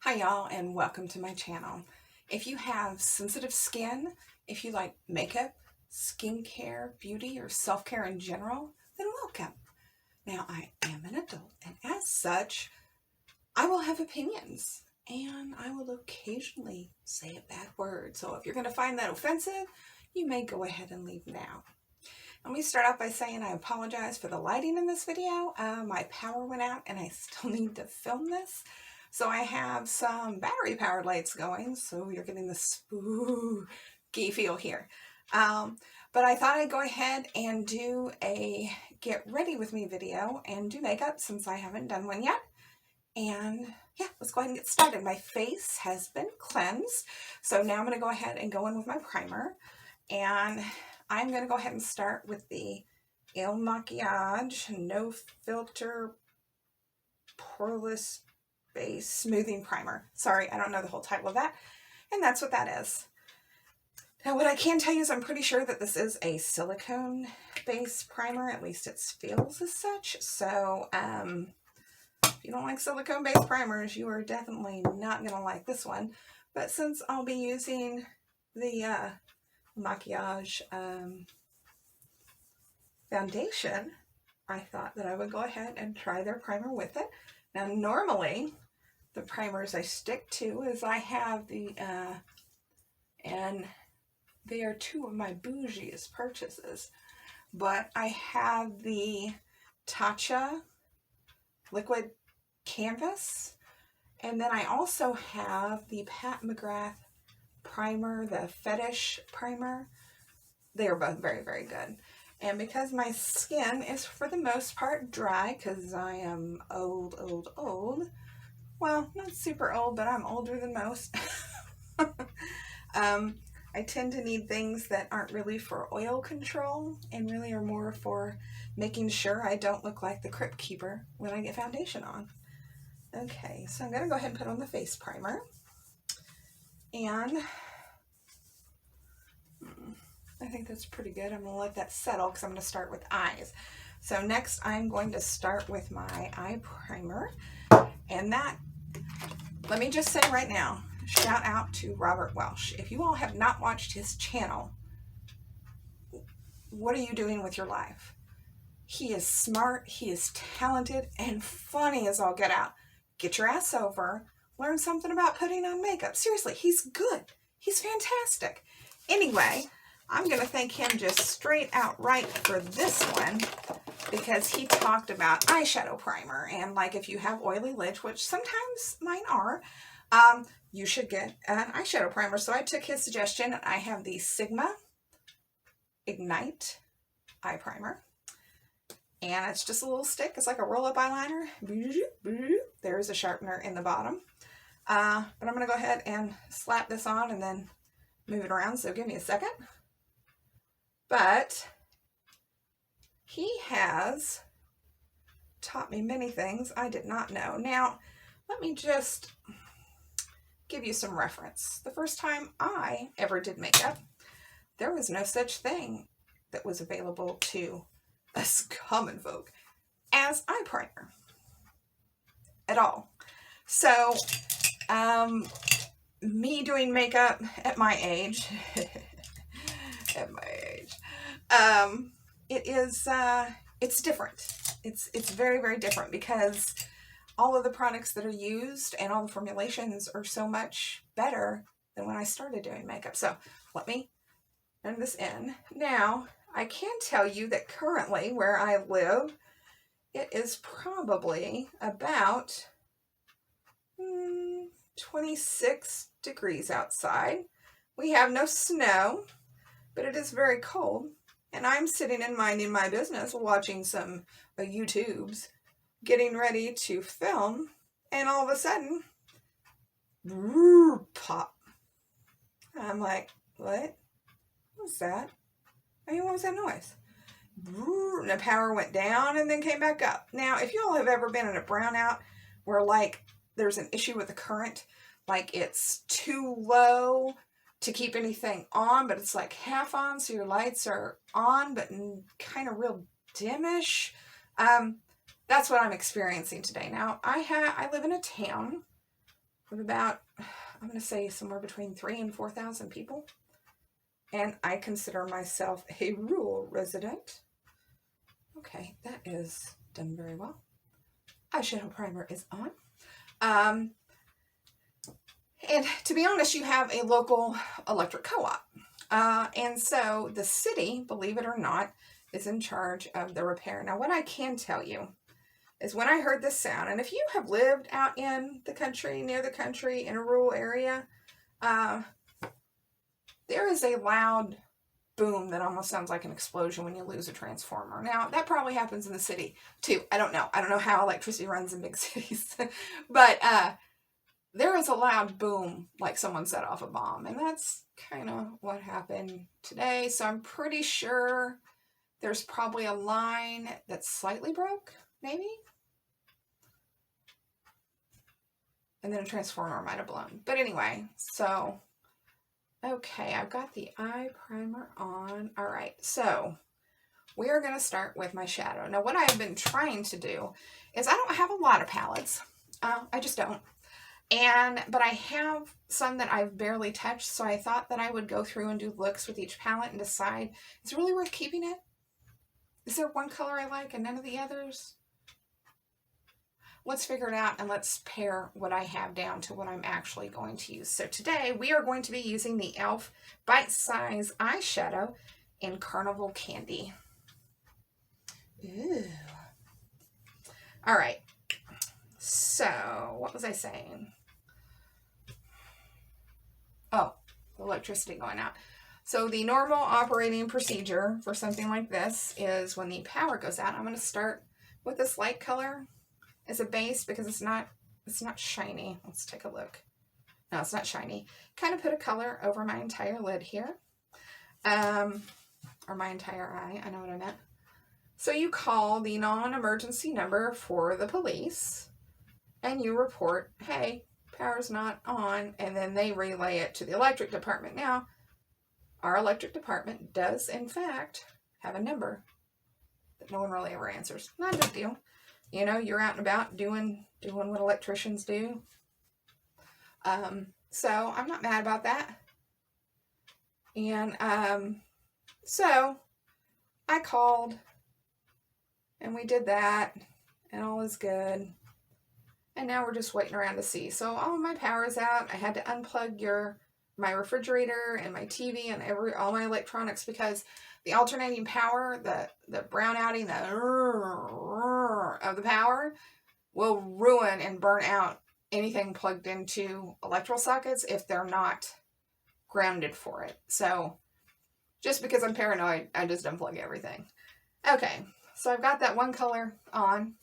Hi y'all, and welcome to my channel. If you have sensitive skin, if you like makeup, skincare, beauty, or self-care in general, then welcome. Now, I am an adult, and as such, I will have opinions, and I will occasionally say a bad word. So if you're going to find that offensive, you may go ahead and leave now. Let me start off by saying I apologize for the lighting in this video. My power went out, and I still need to film this. So I have some battery powered lights going, so you're getting the spooky feel here. But I thought I'd go ahead and do a get ready with me video and do makeup since I haven't done one yet. And yeah, let's go ahead and get started. My face has been cleansed, so now I'm going to go ahead and go in with my primer. And I'm going to go ahead and start with the Makiage No Filter Poreless Base Smoothing Primer. Sorry, I don't know the whole title of that. And that's what that is. Now, what I can tell you is I'm pretty sure that this is a silicone-based primer. At least it feels as such. So, if you don't like silicone-based primers, you are definitely not going to like this one. But since I'll be using the Makiage foundation, I thought that I would go ahead and try their primer with it. Now, normally, the primers I stick to is I have the, and they are two of my bougiest purchases, but I have the Tatcha Liquid Canvas, and then I also have the Pat McGrath primer, the Fetish primer. They are both very, very good. And because my skin is for the most part dry, because I am old, well, not super old, but I'm older than most. I tend to need things that aren't really for oil control and really are more for making sure I don't look like the Crypt Keeper when I get foundation on. Okay, so I'm going to go ahead and put on the face primer. And I think that's pretty good. I'm going to let that settle because I'm going to start with eyes. So next I'm going to start with my eye primer. And that, let me just say right now, shout out to Robert Welsh. If you all have not watched his channel, what are you doing with your life? He is smart, he is talented, and funny as all get out. Get your ass over, learn something about putting on makeup. Seriously, he's good. He's fantastic. Anyway, I'm going to thank him just straight outright for this one because he talked about eyeshadow primer. And like if you have oily lids, which sometimes mine are, you should get an eyeshadow primer. So I took his suggestion. I have the Sigma Ignite eye primer. And it's just a little stick. It's like a roll-up eyeliner. There's a sharpener in the bottom. But I'm going to go ahead and slap this on and then move it around. So give me a second. But he has taught me many things I did not know. Now, let me just give you some reference. The first time I ever did makeup, there was no such thing that was available to us common folk as eye primer at all. So, me doing makeup at my age, it's different. It's very, very different because all of the products that are used and all the formulations are so much better than when I started doing makeup. So let me turn this in. Now, I can tell you that currently where I live, it is probably about 26 degrees outside. We have no snow, but it is very cold. And I'm sitting and minding my business, watching some YouTubes, getting ready to film, and all of a sudden, pop. I'm like, what? What's that? I mean, what was that noise? And the power went down and then came back up. Now, if you all have ever been in a brownout where, like, there's an issue with the current, like it's too low to keep anything on, but it's like half on, so your lights are on, but kind of real dimmish. That's what I'm experiencing today. Now, I live in a town of about, I'm going to say somewhere between 3,000 and 4,000 people. And I consider myself a rural resident. Okay, that is done very well. Eyeshadow primer is on. And to be honest, you have a local electric co-op. And so the city, believe it or not, is in charge of the repair. Now, what I can tell you is when I heard this sound, and if you have lived out in the country, near the country, in a rural area, there is a loud boom that almost sounds like an explosion when you lose a transformer. Now, that probably happens in the city too. I don't know. I don't know how electricity runs in big cities. But there is a loud boom like someone set off a bomb. And that's kind of what happened today. So I'm pretty sure there's probably a line that's slightly broke, maybe. And then a transformer might have blown. But anyway, so, okay, I've got the eye primer on. All right, so we are going to start with my shadow. Now, what I've been trying to do is I don't have a lot of palettes. I just don't. But I have some that I've barely touched, so I thought that I would go through and do looks with each palette and decide, is it really worth keeping it? Is there one color I like and none of the others? Let's figure it out and let's pair what I have down to what I'm actually going to use. So today we are going to be using the e.l.f. Bite Size Eyeshadow in Carnival Candy. Ooh. All right. So what was I saying? Oh, the electricity going out. So the normal operating procedure for something like this is when the power goes out, I'm going to start with this light color as a base because it's not shiny. Let's take a look. No, it's not shiny. Kind of put a color over my entire lid here. Or my entire eye. I know what I meant. So you call the non-emergency number for the police and you report, hey, power's not on, and then they relay it to the electric department. Now, our electric department does, in fact, have a number that no one really ever answers. Not a big deal. You know, you're out and about doing what electricians do. So I'm not mad about that. And so I called and we did that and all is good. And now we're just waiting around to see. So all of my power is out. I had to unplug my refrigerator and my TV and all my electronics because the alternating power, the brownouting, of the power will ruin and burn out anything plugged into electrical sockets if they're not grounded for it. So just because I'm paranoid, I just unplug everything. Okay, so I've got that one color on.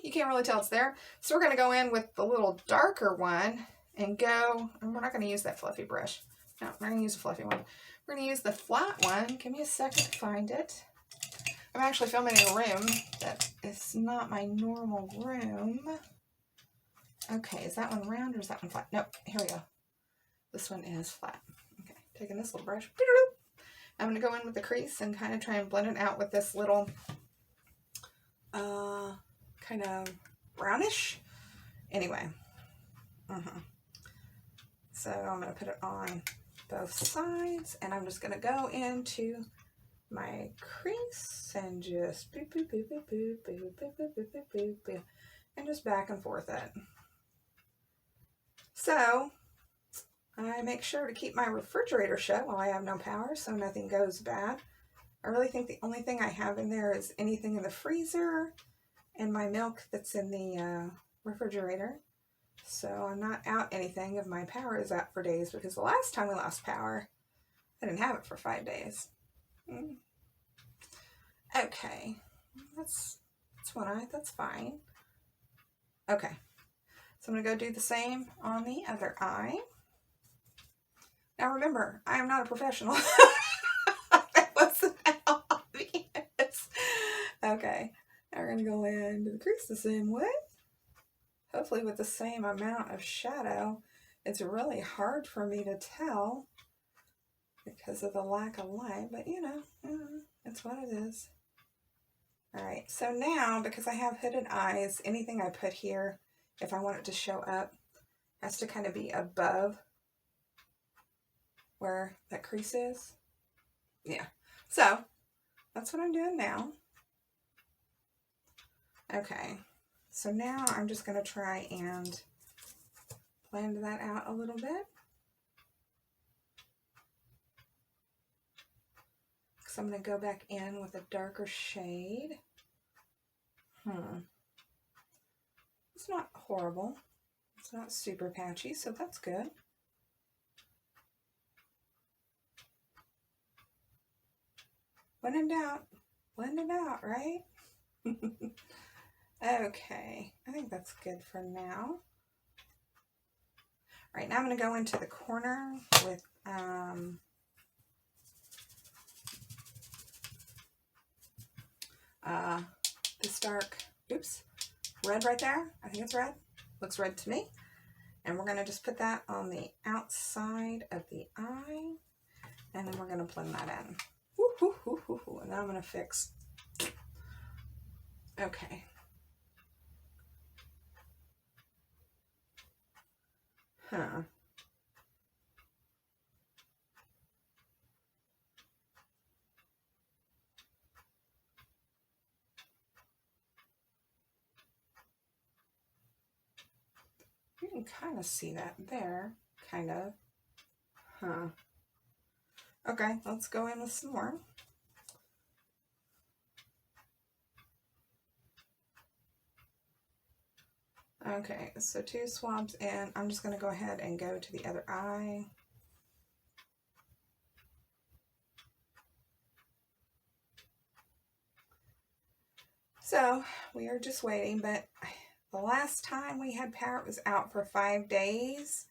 You can't really tell it's there. So we're going to go in with the little darker one and go, and we're not going to use that fluffy brush. No, we're going to use a fluffy one. We're going to use the flat one. Give me a second to find it. I'm actually filming in a room that is not my normal room. Okay, is that one round or is that one flat? Nope, here we go. This one is flat. Okay, taking this little brush. I'm going to go in with the crease and kind of try and blend it out with this little kind of brownish. Anyway. So I'm going to put it on both sides and I'm just going to go into my crease and just boop, boop, boop, boop, boop, boop, boop, boop, boop, boop, boop, boop, and just back and forth it. So I make sure to keep my refrigerator shut while I have no power so nothing goes bad. I really think the only thing I have in there is anything in the freezer and my milk that's in the refrigerator. So I'm not out anything if my power is out for days because the last time we lost power, I didn't have it for 5 days. Okay, that's one eye, that's fine. Okay, so I'm going to go do the same on the other eye. Now remember, I am not a professional. That wasn't obvious. Okay, now we're going to go into the crease the same way. Hopefully with the same amount of shadow. It's really hard for me to tell because of the lack of light, but you know, it's what it is. All right, so now because I have hooded eyes, anything I put here, if I want it to show up, has to kind of be above where that crease is. Yeah, so that's what I'm doing now. Okay, so now I'm just going to try and blend that out a little bit. So I'm going to go back in with a darker shade. It's not horrible. It's not super patchy, so that's good. When in doubt, blend it out, right? Okay, I think that's good for now. All right, now I'm going to go into the corner with this dark, red right there. I think it's red. Looks red to me. And we're going to just put that on the outside of the eye. And then we're going to blend that in. And then I'm going to fix. Okay. You can kind of see that there, kind of. Okay, let's go in with some more. Okay, so 2 swabs in. I'm just going to go ahead and go to the other eye. So we are just waiting, but the last time we had power, it was out for 5 days,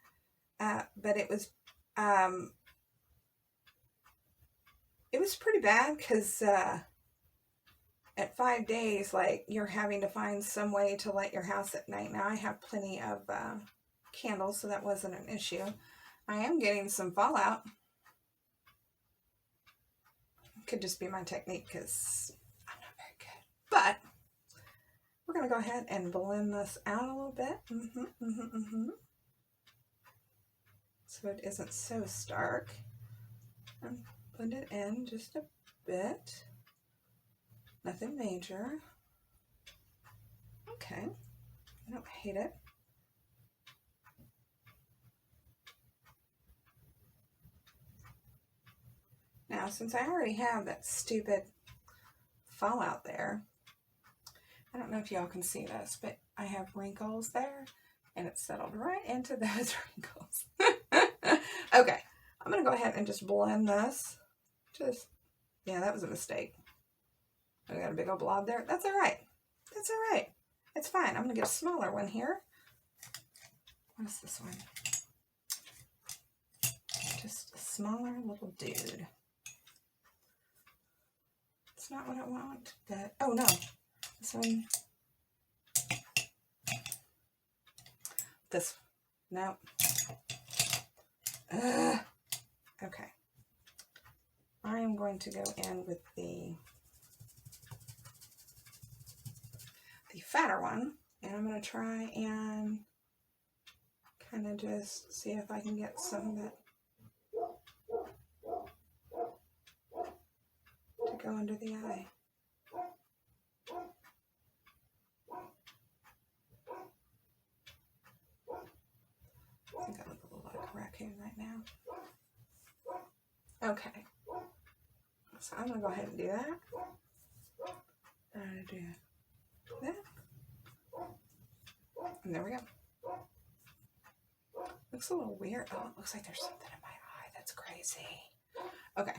but it was pretty bad because at 5 days, like, you're having to find some way to light your house at night. Now I have plenty of candles, so that wasn't an issue. I am getting some fallout. It could just be my technique because I'm not very good. But we're going to go ahead and blend this out a little bit. So it isn't so stark. And blend it in just a bit. Nothing major. Okay. I don't hate it. Now, since I already have that stupid fallout there, I don't know if y'all can see this, but I have wrinkles there, and it's settled right into those wrinkles. Okay, I'm going to go ahead and just blend this. Yeah, that was a mistake. I got a big old blob there. That's all right. That's all right. It's fine. I'm going to get a smaller one here. What is this one? Just a smaller little dude. It's not what I want. Oh, no. This one. This. No. Okay. I am going to go in with the fatter one, and I'm going to try and kind of just see if I can get some of that to go under the eye. I think I look a little like a raccoon right now. Okay, so I'm going to go ahead and do that. I'm going to do that. And there we go. Looks a little weird. Oh, it looks like there's something in my eye. That's crazy. Okay.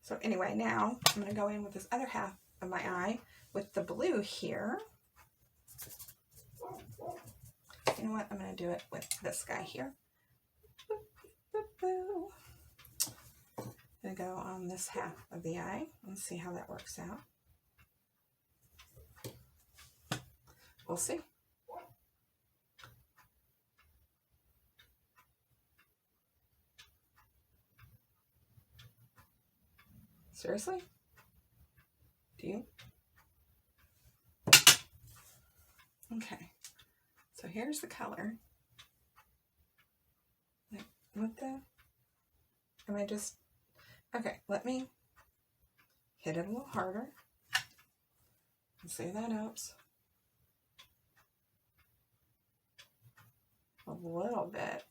So anyway, now I'm going to go in with this other half of my eye with the blue here. You know what? I'm going to do it with this guy here. I'm going to go on this half of the eye and see how that works out. We'll see. Seriously? Do you? Okay. So here's the color. Like, what the? Am I just... Okay, let me hit it a little harder. See if that helps. A little bit.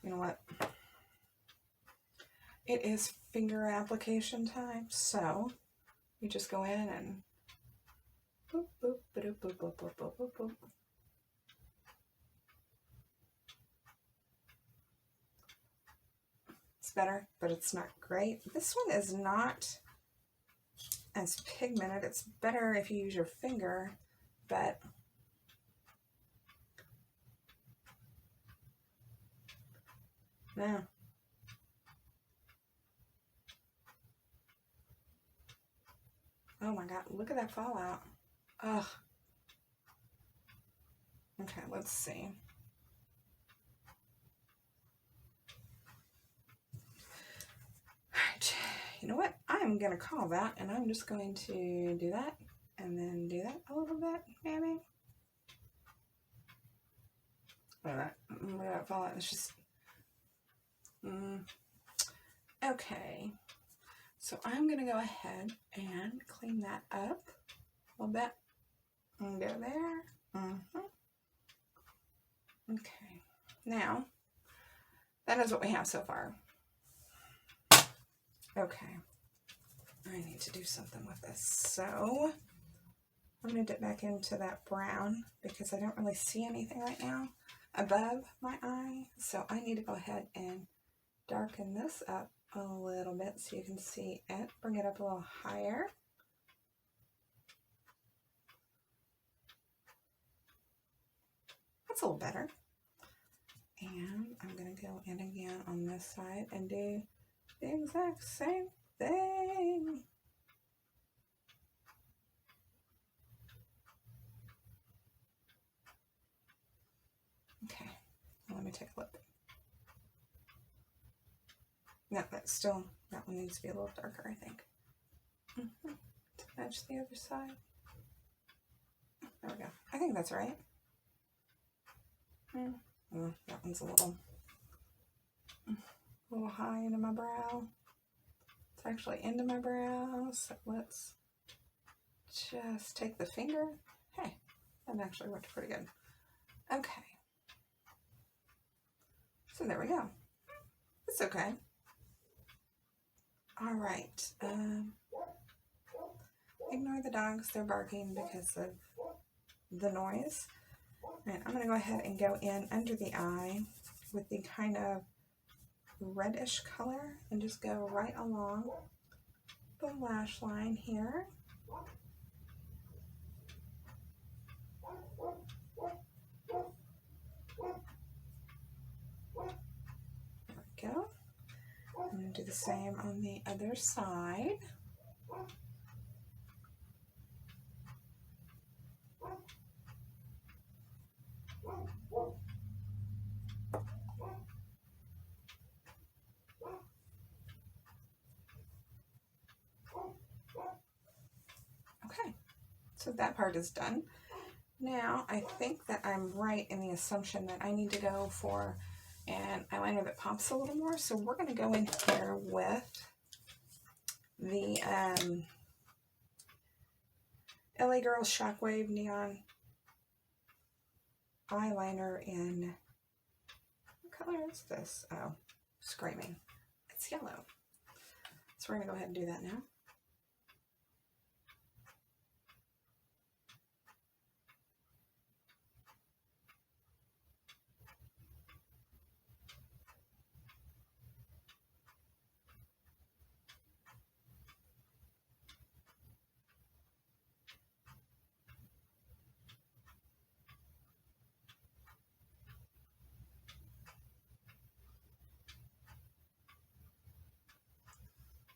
You know what? It is finger application time, so you just go in and boop, boop, boop, boop, boop, boop, boop, boop, boop. It's better, but it's not great. This one is not as pigmented. It's better if you use your finger, but no. Oh my God, look at that fallout. Ugh. Okay, let's see. Alright, you know what? I'm going to call that, and I'm just going to do that, and then do that a little bit, maybe. Look at that fallout. It's just... Okay. So I'm going to go ahead and clean that up a little bit. And go there. Okay. Now, that is what we have so far. Okay. I need to do something with this. So, I'm going to dip back into that brown because I don't really see anything right now above my eye. So, I need to go ahead and darken this up a little bit so you can see it. Bring it up a little higher. That's a little better. And I'm going to go in again on this side and do the exact same thing. Okay, let me take a look. No, that one needs to be a little darker, I think. To match the other side. There we go. I think that's right. Oh, that one's a little high into my brow. It's actually into my brow, so let's just take the finger. Hey, that actually worked pretty good. Okay. So there we go. It's okay. All right. Ignore the dogs. They're barking because of the noise. And I'm going to go ahead and go in under the eye with the kind of reddish color and just go right along the lash line here. There we go. I'm going to do the same on the other side. Okay, so that part is done. Now, I think that I'm right in the assumption that I need to go for an eyeliner that pops a little more. So we're going to go in here with the LA Girl Shockwave Neon eyeliner in, what color is this? Oh, screaming. It's yellow. So we're going to go ahead and do that now.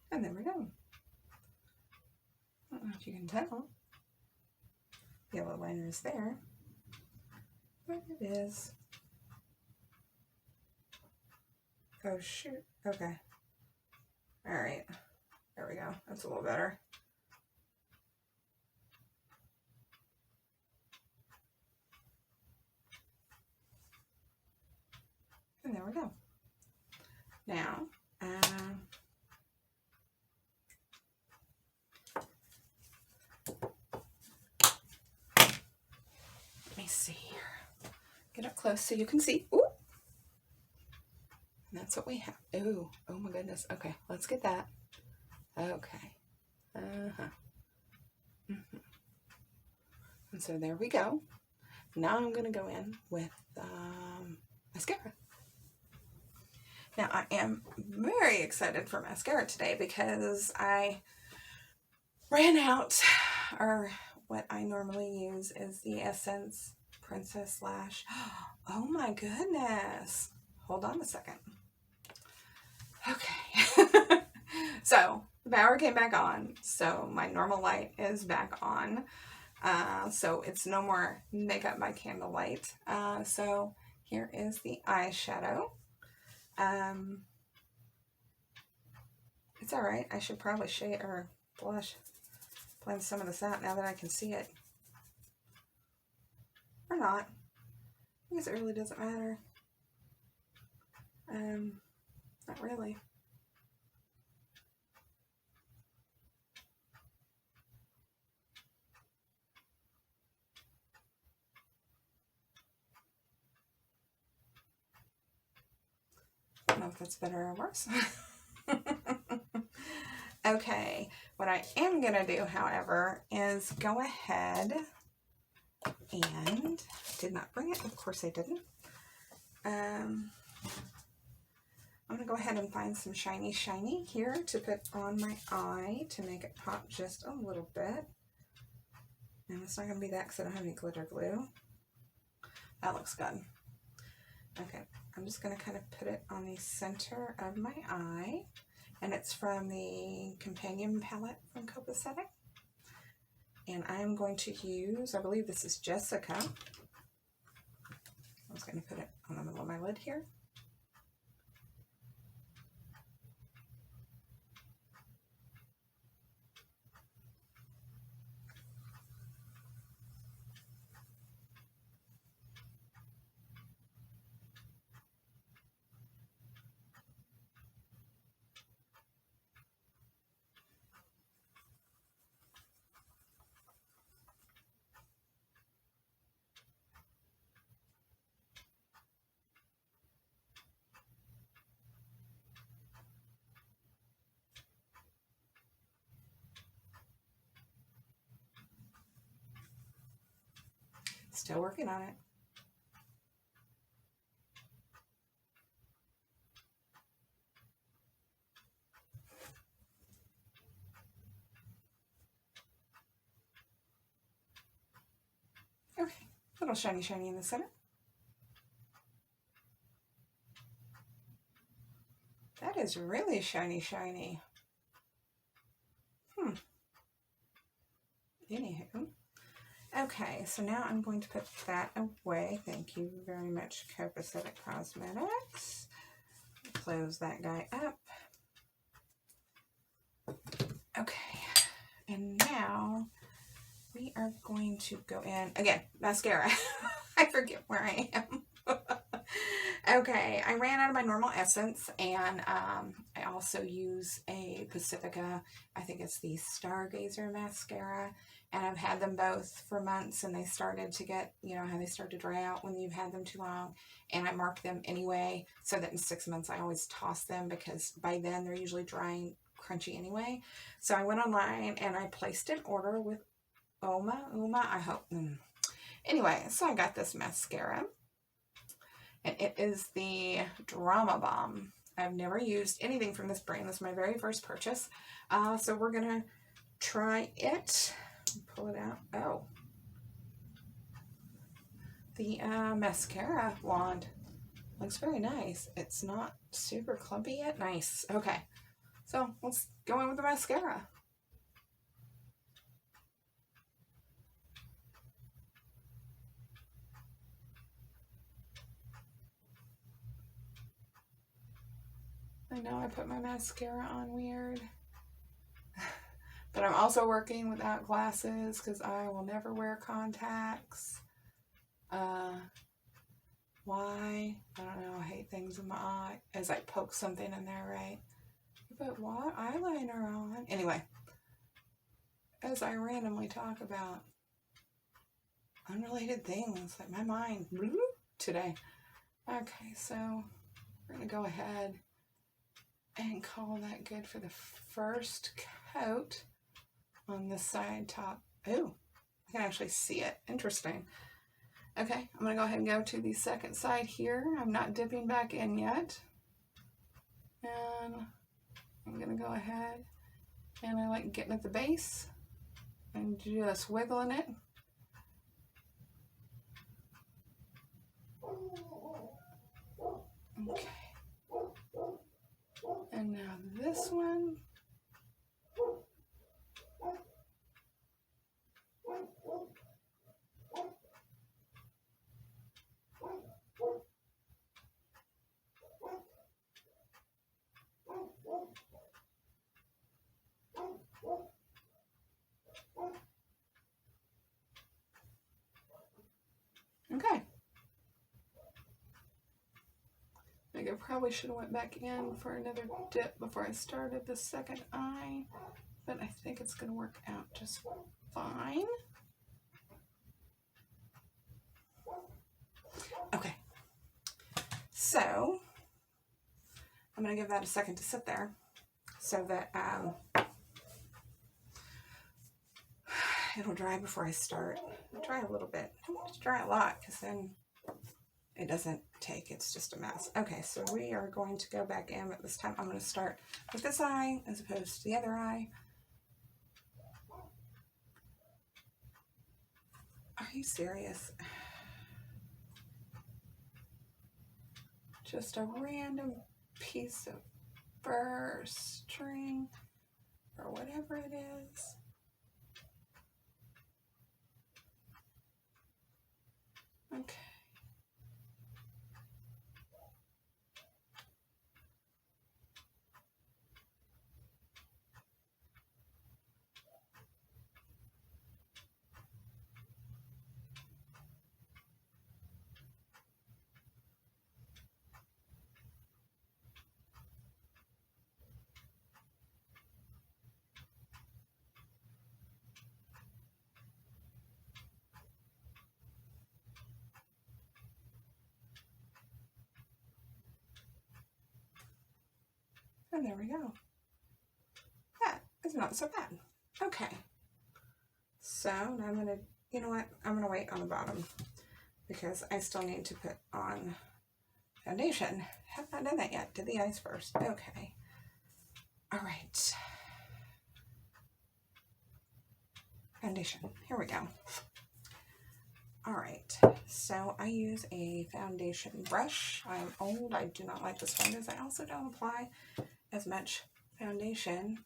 And there we go. I don't know if you can tell. The yellow liner is there. But it is. Oh, shoot. Okay. All right. There we go. That's a little better. And there we go. Now, let me see here. Get up close so you can see. Ooh. And that's what we have. Ooh. Oh my goodness. Okay, let's get that. Okay. And so there we go. Now I'm going to go in with mascara. Now I am very excited for mascara today because I ran out, or what I normally use is the Essence Princess Lash. Oh my goodness. Hold on a second. Okay. So the power came back on. So my normal light is back on. So it's no more makeup by candlelight. So here is the eyeshadow. It's all right. I should probably shade or blend some of this out now that I can see it. Or not. I guess it really doesn't matter. Not really. I don't know if that's better or worse. Okay, what I am going to do, however, is go ahead and, did not bring it, of course I didn't. I'm going to go ahead and find some shiny here to put on my eye to make it pop just a little bit. And it's not going to be that because I don't have any glitter glue. That looks good. Okay, I'm just going to kind of put it on the center of my eye. And it's from the Companion palette from Copacetic. And I'm going to use, I believe this is Jessica. I was going to put it on the middle of my lid here. Still working on it. Okay, a little shiny in the center. That is really shiny. Anywho. Okay, so now I'm going to put that away. Thank you very much, Copacetic Cosmetics. Close that guy up. Okay, and now we are going to go in, again, mascara. I forget where I am. Okay, I ran out of my normal Essence, and I also use a Pacifica, I think it's the Stargazer mascara, and I've had them both for months, and they started to get, you know, how they start to dry out when you've had them too long, and I mark them anyway, so that in 6 months I always toss them, because by then they're usually drying crunchy anyway. So I went online, and I placed an order with Uma, I hope. Anyway, so I got this mascara. And it is the Drama Bomb. I've never used anything from this brand. This is my very first purchase. So we're going to try it. Pull it out. Oh. The mascara wand looks very nice. It's not super clumpy yet. Nice. Okay. So let's go in with the mascara. I know I put my mascara on weird. But I'm also working without glasses because I will never wear contacts. Why? I don't know. I hate things in my eye. As I poke something in there, right? But what? Eyeliner on. Anyway, as I randomly talk about unrelated things, like my mind today. Okay, so we're going to go ahead and call that good for the first coat on this side top. Oh, I can actually see it. Interesting. Okay, I'm going to go ahead and go to the second side here. I'm not dipping back in yet. And I'm going to go ahead and I like getting at the base and just wiggling it. Okay. And now this one. Okay. I think I probably should have went back in for another dip before I started the second eye, but I think it's going to work out just fine. Okay. So I'm going to give that a second to sit there so that it'll dry before I start. It'll dry a little bit. I don't want it to dry a lot because then it doesn't take. It's just a mess. Okay, so we are going to go back in, but this time I'm going to start with this eye as opposed to the other eye. Are you serious? Just a random piece of fur string or whatever it is. Okay. And there we go. That is not so bad. Okay. So now I'm going to, you know what? I'm going to wait on the bottom because I still need to put on foundation. Have not done that yet. Did the eyes first. Okay. All right. Foundation. Here we go. All right. So I use a foundation brush. I'm old. I do not like this one because I also don't apply as much foundation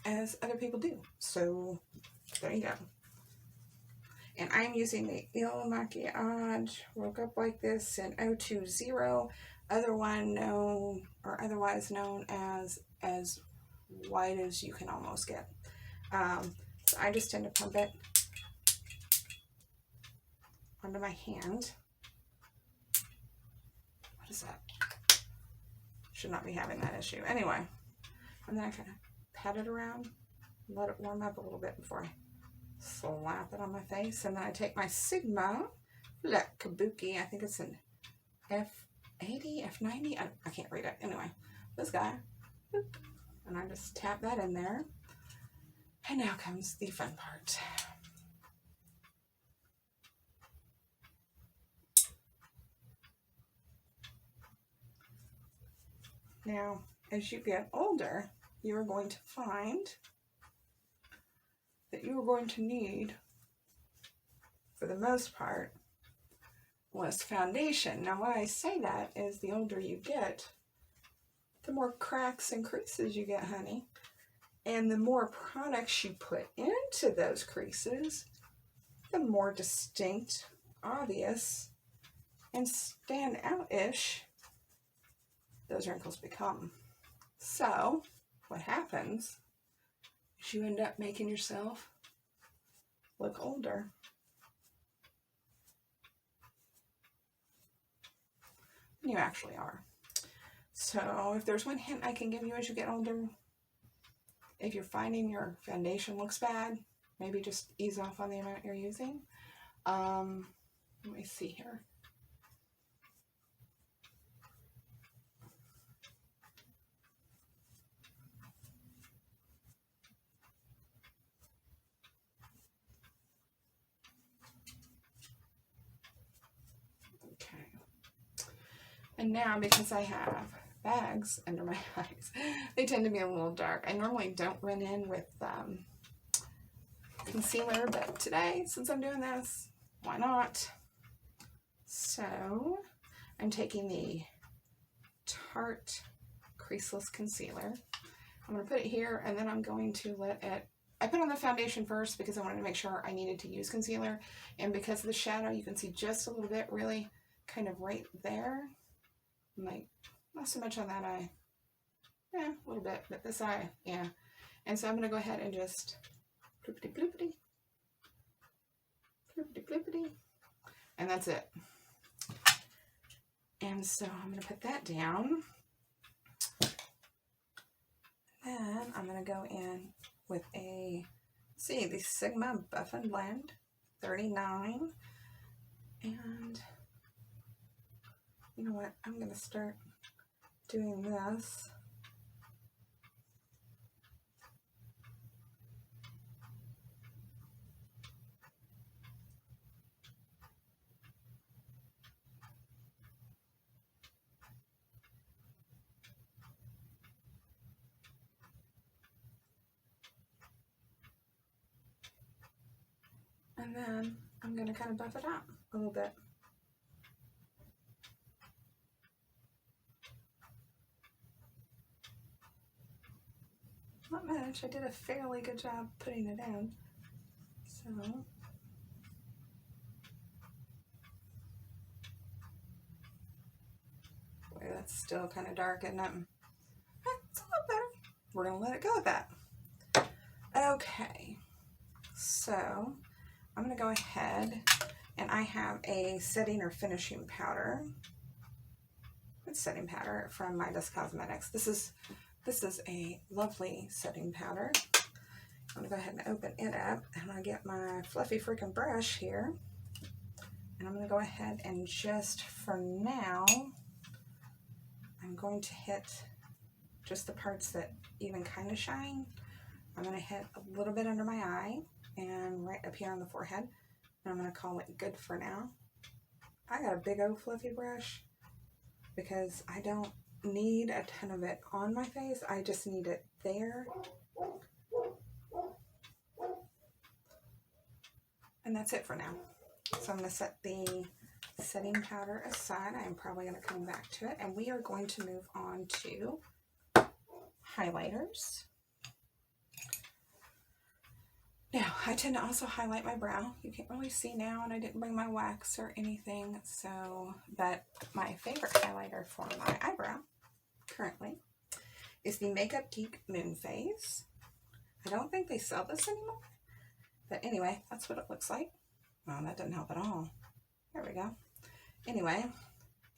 as other people do. So there you go. And I'm using the Makiage Woke Up Like This in 020, otherwise known as white as you can almost get. So I just tend to pump it onto my hand. What is that? Should not be having that issue. Anyway, and then I kind of pat it around, let it warm up a little bit before I slap it on my face. And then I take my Sigma Black Kabuki. I think it's an F80, F90. I can't read it. Anyway, this guy. And I just tap that in there. And now comes the fun part. Now, as you get older, you are going to find that you are going to need, for the most part, less foundation. Now, why I say that is the older you get, the more cracks and creases you get, honey. And the more products you put into those creases, the more distinct, obvious, and stand out-ish those wrinkles become. So what happens is you end up making yourself look older. Than you actually are. So if there's one hint I can give you as you get older, if you're finding your foundation looks bad, maybe just ease off on the amount you're using. Let me see here. Okay. And now, because I have bags under my eyes, they tend to be a little dark. I normally don't run in with concealer, but today, since I'm doing this, why not? So I'm taking the Tarte Creaseless Concealer. I'm going to put it here, and then I'm going to let it, I put on the foundation first because I wanted to make sure I needed to use concealer, and because of the shadow, you can see just a little bit, really kind of right there. Like, not so much on that eye. Yeah, a little bit, but this eye, yeah. And so I'm going to go ahead and just bloopity bloopity, bloopity bloopity, and that's it. And so I'm going to put that down. Then I'm going to go in with a, see, the Sigma Buff and Blend 39. And you know what? I'm going to start doing this. And then I'm going to kind of buff it out a little bit. Not much. I did a fairly good job putting it in. So, boy, that's still kind of dark, isn't it? It's a little better. We're going to let it go with that. Okay, so I'm going to go ahead, and I have a setting or finishing powder. It's setting powder from Midas Cosmetics. This is a lovely setting powder. I'm going to go ahead and open it up, and I'll get my fluffy freaking brush here. And I'm going to go ahead and just, for now, I'm going to hit just the parts that even kind of shine. I'm going to hit a little bit under my eye and right up here on the forehead. And I'm going to call it good for now. I got a big old fluffy brush because I don't need a ton of it on my face. I just need it there. And that's it for now. So I'm going to set the setting powder aside. I am probably going to come back to it. And we are going to move on to highlighters. Now, I tend to also highlight my brow. You can't really see now, and I didn't bring my wax or anything. So, but my favorite highlighter for my eyebrow currently is the Makeup Geek Moon Phase. I don't think they sell this anymore. But anyway, that's what it looks like. Well, that doesn't help at all. There we go. Anyway,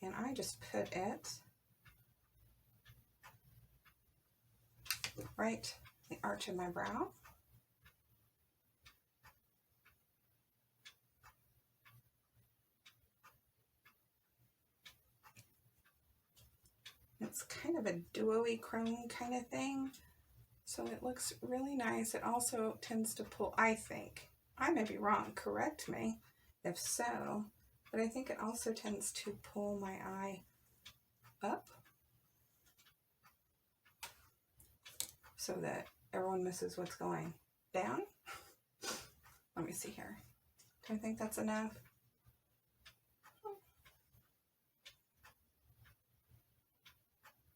and I just put it right in the arch of my brow. It's kind of a dewy chrome kind of thing. So it looks really nice. It also tends to pull, I think, I may be wrong, correct me if so, but I think it also tends to pull my eye up so that everyone misses what's going down. Let me see here. Do I think that's enough?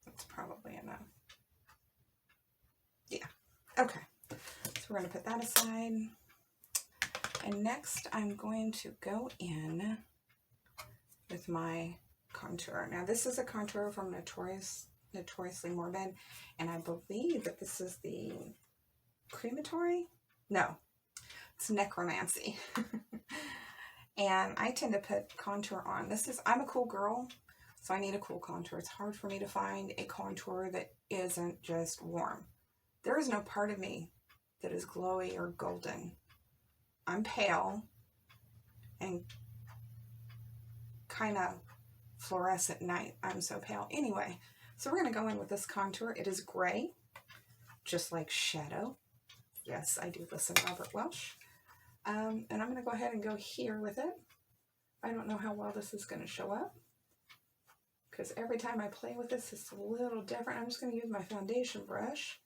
That's probably enough. Yeah. Okay. So we're going to put that aside. And next I'm going to go in with my contour. Now this is a contour from Notorious Notoriously Morbid, and I believe that this is the Crematory? No, it's Necromancy. And I tend to put contour on. I'm a cool girl, so I need a cool contour. It's hard for me to find a contour that isn't just warm. There is no part of me that is glowy or golden. I'm pale and kind of fluoresce at night. I'm so pale. Anyway, so we're going to go in with this contour. It is gray, just like shadow. Yes, I do listen to Robert Welsh. And I'm going to go ahead and go here with it. I don't know how well this is going to show up, because every time I play with this, it's a little different. I'm just going to use my foundation brush,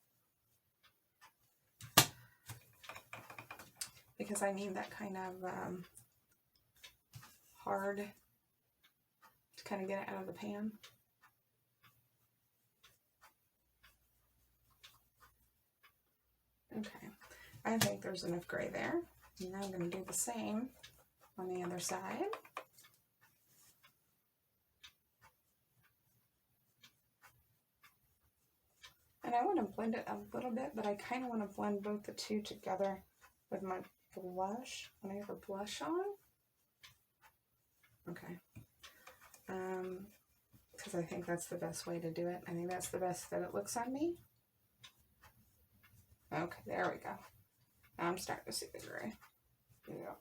because I need that kind of hard to kind of get it out of the pan. Okay, I think there's enough gray there. And now I'm going to do the same on the other side. And I want to blend it a little bit, but I kind of want to blend both the two together with my blush, when I have a blush on. Okay. Because I think that's the best way to do it. I think that's the best that it looks on me. Okay, there we go. Now I'm starting to see the gray. Yeah.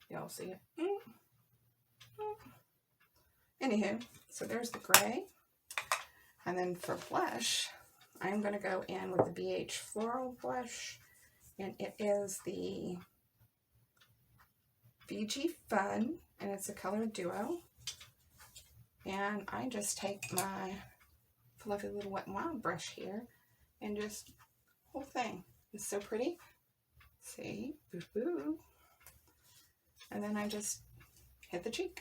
Y'all see it? Anywho, so there's the gray. And then for blush, I'm going to go in with the BH Floral blush. And it is the VG Fun. And it's a color duo. And I just take my fluffy little Wet n Wild brush here. And just, whole thing. It's so pretty. See? Boo boo. And then I just hit the cheek.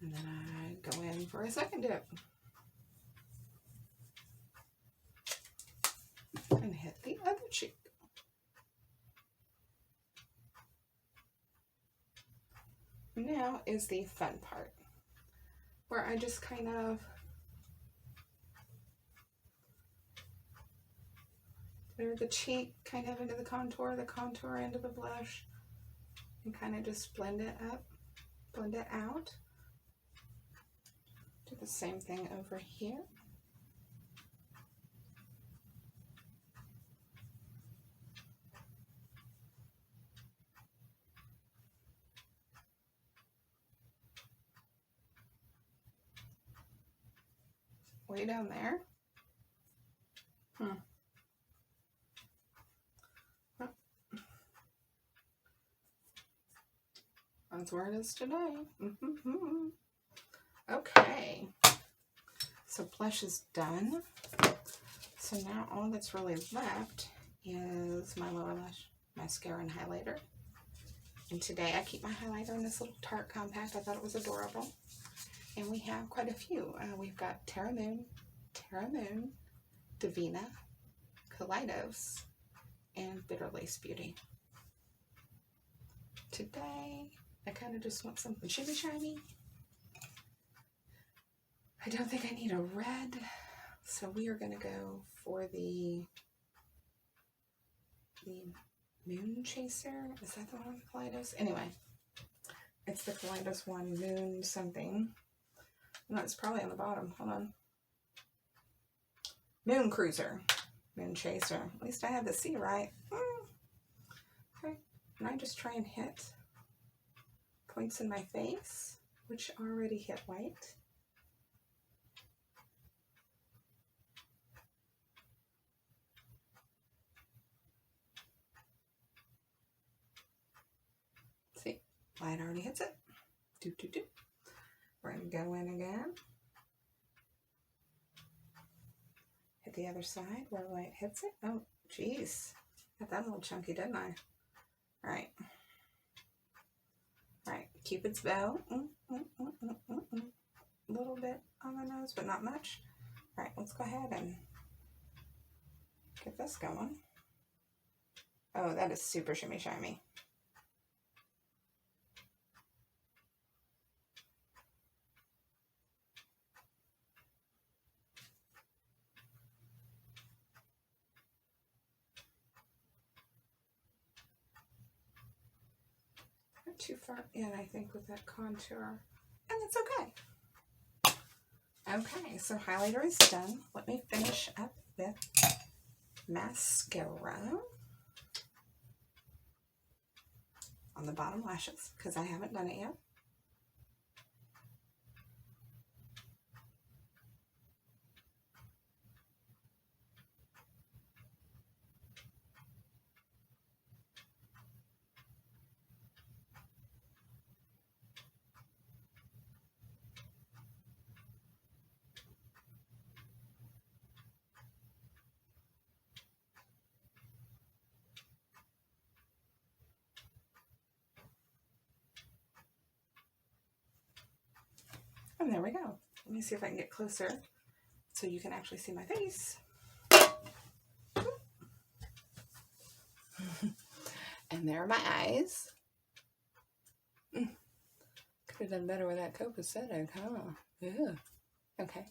And then I go in for a second dip. And hit the other cheek. Now is the fun part, where I just kind of clear the cheek kind of into the contour into the blush, and kind of just blend it up, blend it out. Do the same thing over here. Way down there. That's where it is today. Okay. So blush is done. So now all that's really left is my lower lash mascara and highlighter. And today I keep my highlighter in this little Tarte compact. I thought it was adorable. And we have quite a few. We've got Terra Moon, Divina, Kaleidos, and Bitter Lace Beauty. Today, I kind of just want something shimmy shiny. I don't think I need a red, so we are going to go for the Moon Chaser. Is that the one with Kaleidos? Anyway, it's the Kaleidos one, Moon something. No, it's probably on the bottom. Hold on. Moon Cruiser. Moon Chaser. At least I have the C right. Okay. And I just try and hit points in my face, which already hit white. See, light already hits it. We're going to go in again. Hit the other side where light hits it. Oh, geez. Got that a little chunky, didn't I? All right. All right. Cupid's bow. A little bit on the nose, but not much. right, let's go ahead and get this going. Oh, that is super shimmy shiny. Not too far in, I think, with that contour. And that's okay. Okay, so highlighter is done. Let me finish up with mascara on the bottom lashes because I haven't done it yet. And there we go. Let me see if I can get closer so you can actually see my face. And there are my eyes. Could have done better with that copacetic, huh? Yeah. Okay.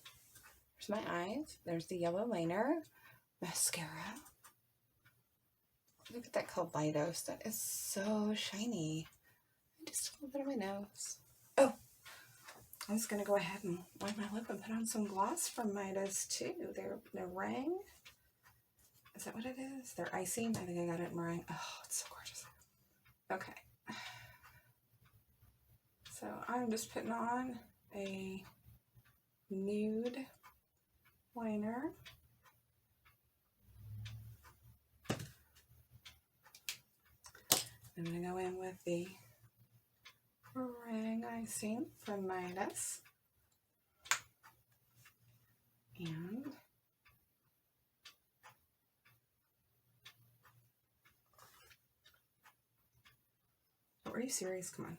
There's my eyes. There's the yellow liner. Mascara. Look at that Kaleidos. That is so shiny. Just a little bit of my nose. Oh! I was going to go ahead and wipe my lip and put on some gloss from Midas too. They're meringue. Is that what it is? They're icing. I think I got it in meringue. Oh, it's so gorgeous. Okay. So I'm just putting on a nude liner. I'm going to go in with the meringue icing from Midas. And oh, are you serious? Come on.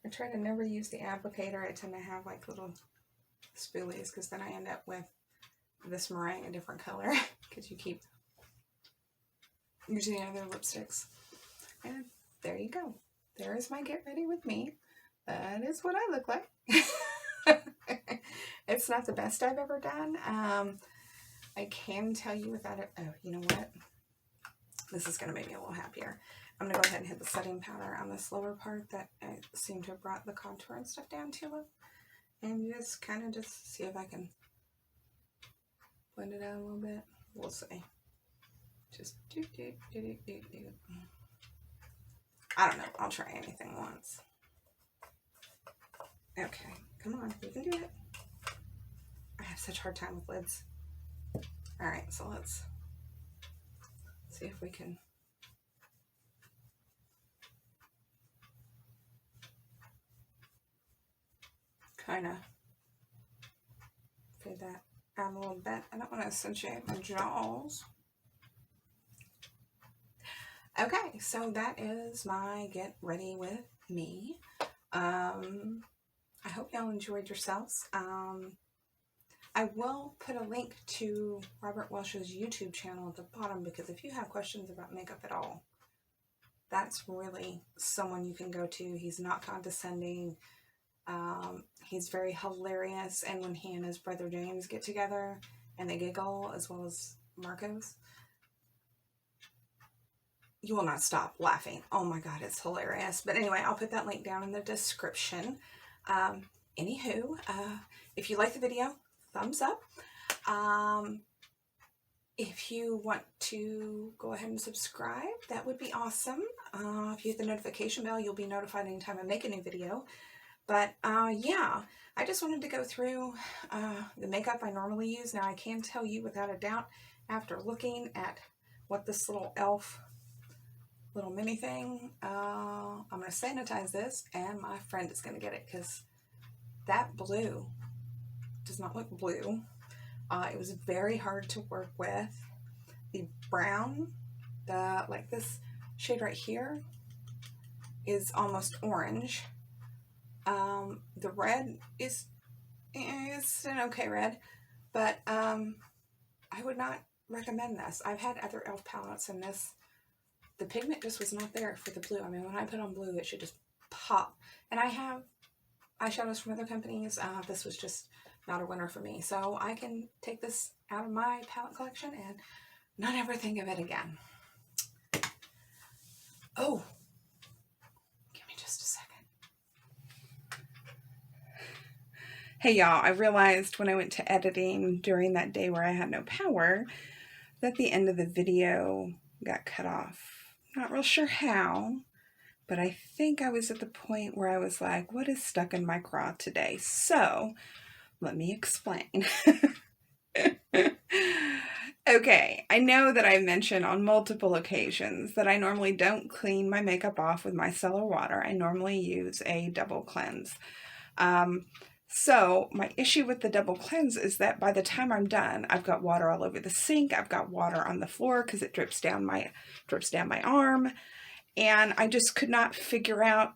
I try to never use the applicator. I tend to have like little spoolies because then I end up with this meringue a different color because you keep using other lipsticks. And there you go. There is my get ready with me. That is what I look like. It's not the best I've ever done. I can tell you without it. Oh, you know what? This is going to make me a little happier. I'm going to go ahead and hit the setting powder on this lower part that I seem to have brought the contour and stuff down to it. And just kind of just see if I can blend it out a little bit. We'll see. Just do. I don't know. I'll try anything once. Okay. Come on. You can do it. I have such a hard time with lids. Alright, so let's see if we can kind of fade that out a little bit. I don't want to accentuate my jaws. Okay, so that is my get ready with me. I hope y'all enjoyed yourselves. I will put a link to Robert Welsh's YouTube channel at the bottom because if you have questions about makeup at all, that's really someone you can go to. He's not condescending. He's very hilarious, and when he and his brother James get together and they giggle, as well as Marcos, you will not stop laughing. Oh my god, it's hilarious. But anyway, I'll put that link down in the description. Anywho, if you like the video, thumbs up. If you want to go ahead and subscribe, that would be awesome. If you hit the notification bell, you'll be notified anytime I make a new video. But yeah, I just wanted to go through the makeup I normally use. Now I can tell you without a doubt, after looking at what this little e.l.f. little mini thing, I'm going to sanitize this, and my friend is going to get it because that blue does not look blue. It was very hard to work with. The brown, like this shade right here, is almost orange. The red is an okay red, but I would not recommend this. I've had other e.l.f. palettes, and the pigment just was not there for the blue. I mean, when I put on blue, it should just pop. And I have eyeshadows from other companies. This was just not a winner for me. So I can take this out of my palette collection and not ever think of it again. Oh, give me just a second. Hey y'all, I realized when I went to editing during that day where I had no power that the end of the video got cut off. Not real sure how, but I think I was at the point where I was like, what is stuck in my craw today? So let me explain. Okay, I know that I mentioned on multiple occasions that I normally don't clean my makeup off with micellar water. I normally use a double cleanse. So my issue with the double cleanse is that by the time I'm done, I've got water all over the sink. I've got water on the floor because it drips down my arm. And I just could not figure out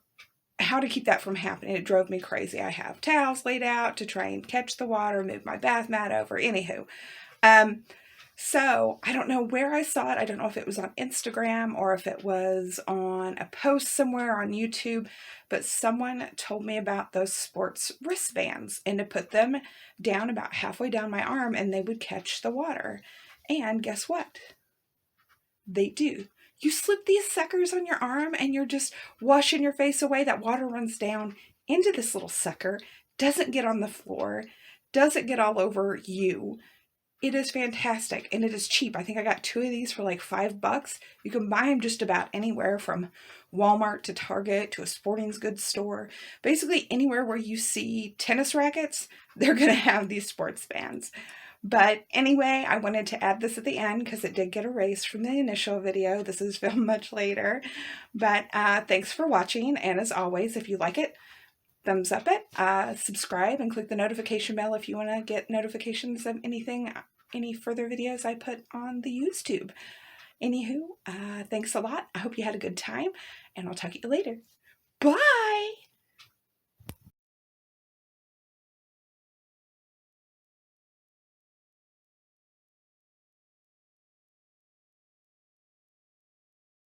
how to keep that from happening. It drove me crazy. I have towels laid out to try and catch the water, move my bath mat over, anywho. So I don't know where I saw it. I don't know if it was on Instagram or if it was on a post somewhere on YouTube, but someone told me about those sports wristbands and to put them down about halfway down my arm and they would catch the water. And guess what? They do. You slip these suckers on your arm and you're just washing your face away. That water runs down into this little sucker, doesn't get on the floor, doesn't get all over you. It is fantastic and it is cheap. I think I got 2 of these for like $5. You can buy them just about anywhere from Walmart to Target to a sporting goods store. Basically anywhere where you see tennis rackets, they're going to have these sports bands. But anyway, I wanted to add this at the end because it did get erased from the initial video. This is filmed much later. But thanks for watching. And as always, if you like it, thumbs up it, subscribe, and click the notification bell if you want to get notifications of any further videos I put on the YouTube. Anywho, thanks a lot. I hope you had a good time, and I'll talk to you later. Bye!